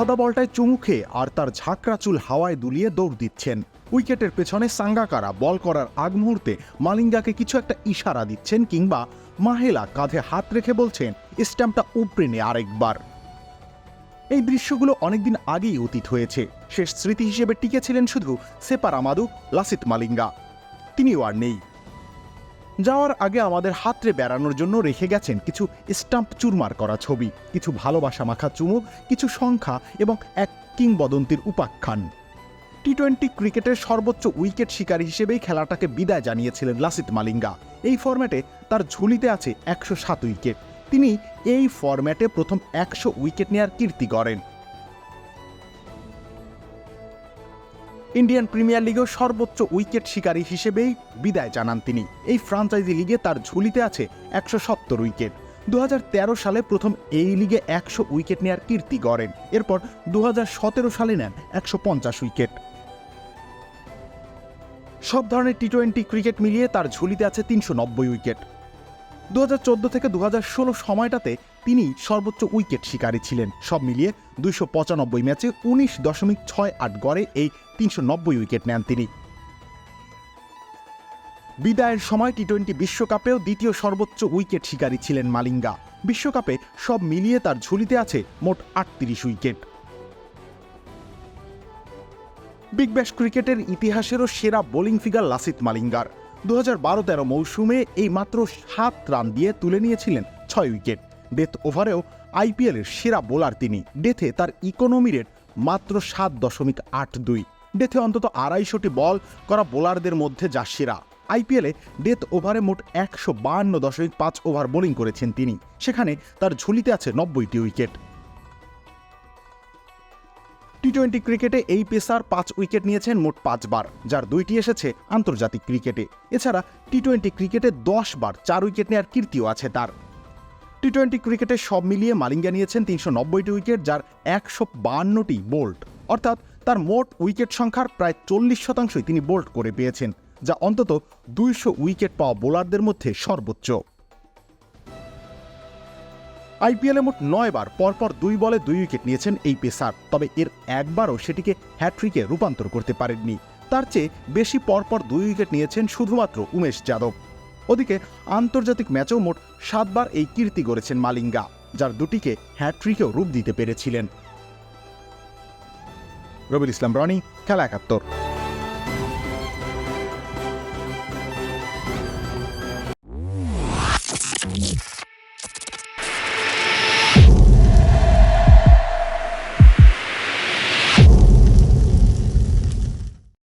সাদা বলটায় চুমু খেয়ে আর তার ঝাঁকড়া চুল হাওয়ায় দুলিয়ে দৌড় দিচ্ছেন। উইকেটের পেছনে সাঙ্গাকারা বল করার আগ মুহূর্তে মালিঙ্গাকে কিছু একটা ইশারা দিচ্ছেন, কিংবা মাহেলা কাঁধে হাত রেখে বলছেন স্ট্যাম্পটা উপড়ে নে আরেকবার। এই দৃশ্যগুলো অনেকদিন আগেই অতীত হয়েছে। শেষ স্মৃতি হিসেবে টিকেছিলেন শুধু সেপার আমাদু, লাসিথ মালিঙ্গা। তিনিও আর নেই। যাওয়ার আগে আমাদের হাতড়ে বেড়ানোর জন্য রেখে গেছেন কিছু স্টাম্প চুরমার করা ছবি, কিছু ভালোবাসা মাখা চুমু, কিছু সংখ্যা এবং এক কিংবদন্তির উপাখ্যান। টি-20 ক্রিকেটের সর্বোচ্চ উইকেট শিকারী হিসেবেই খেলাটাকে বিদায় জানিয়েছিলেন লাসিথ মালিঙ্গা। এই ফরম্যাটে তার ঝুলিতে আছে 107 উইকেট। তিনি এই ফরম্যাটে প্রথম 100 উইকেট নেয়ার কীর্তি গড়েন। ইন্ডিয়ান প্রিমিয়ার লিগেও সর্বোচ্চ উইকেট শিকারী হিসেবেই বিদায় জানান তিনি। এই ফ্রাঞ্চাইজি লিগে তার ঝুলিতে আছে 170 উইকেট। 2013 সালে প্রথম এই লিগে 100 উইকেট নেয়ার কীর্তি গড়েন। এরপর 2017 সালে নেন 150 উইকেট। সব ধরনের টি-20 ক্রিকেট মিলিয়ে তার ঝুলিতে আছে 390 উইকেট। 2014 থেকে 2016 সময়টাতে তিনি সর্বোচ্চ উইকেট শিকারী ছিলেন। সব মিলিয়ে 295 ম্যাচে 19.68 গড়ে এই 390 উইকেট নেন তিনি। বিদায়ের সময় টি-20 বিশ্বকাপেও দ্বিতীয় সর্বোচ্চ উইকেট শিকারী ছিলেন মালিঙ্গা। বিশ্বকাপে সব মিলিয়ে তার ঝুলিতে আছে মোট 38 উইকেট। বিগ ব্যাশ ক্রিকেটের ইতিহাসেরও সেরা বোলিং ফিগার লাসিথ মালিঙ্গার। 2012-13 মৌসুমে এই মাত্র 7 রান দিয়ে তুলে নিয়েছিলেন 6 উইকেট। ডেথ ওভারেও আইপিএলের সেরা বোলার তিনি। ডেথে তার ইকোনমি রেট মাত্র 7.82। ডেথে অন্তত 250টি বল করা বোলারদের মধ্যে যা সেরা। আইপিএলে ডেথ ওভারে মোট 152.5 ওভার বোলিং করেছেন তিনি। সেখানে তার ঝুলিতে আছে 90টি উইকেট। টি-20 ক্রিকেটে এই পেসার 5 উইকেট নিয়েছেন মোট 5 বার, যার 2টি এসেছে আন্তর্জাতিক ক্রিকেটে। এছাড়া টি-20 ক্রিকেটে 10 বার 4 উইকেট নেওয়ার কীর্তিও আছে তার। টি-20 ক্রিকেটে সব মিলিয়ে মালিঙ্গা নিয়েছেন 390টি উইকেট, যার 152টি বোল্ড। অর্থাৎ তার মোট উইকেট সংখ্যার প্রায় 40% তিনি বোল্ড করে পেয়েছেন, যা অন্তত 200 উইকেট পাওয়া বোলারদের মধ্যে সর্বোচ্চ। আইপিএলে মোট 9 বার পরপর 2 বলে 2 উইকেট নিয়েছেন এই পেসার। তবে এর একবারও সেটিকে হ্যাট্রিকে রূপান্তর করতে পারেননি। তার চেয়ে বেশি পরপর 2 উইকেট নিয়েছেন শুধুমাত্র উমেশ যাদব। ওদিকে আন্তর্জাতিক ম্যাচেও মোট 7 বার এই কীর্তি গড়েছেন মালিঙ্গা, যার 2টিকে হ্যাট্রিকেও রূপ দিতে পেরেছিলেন। রবিউল ইসলাম রনি, খেলা 71।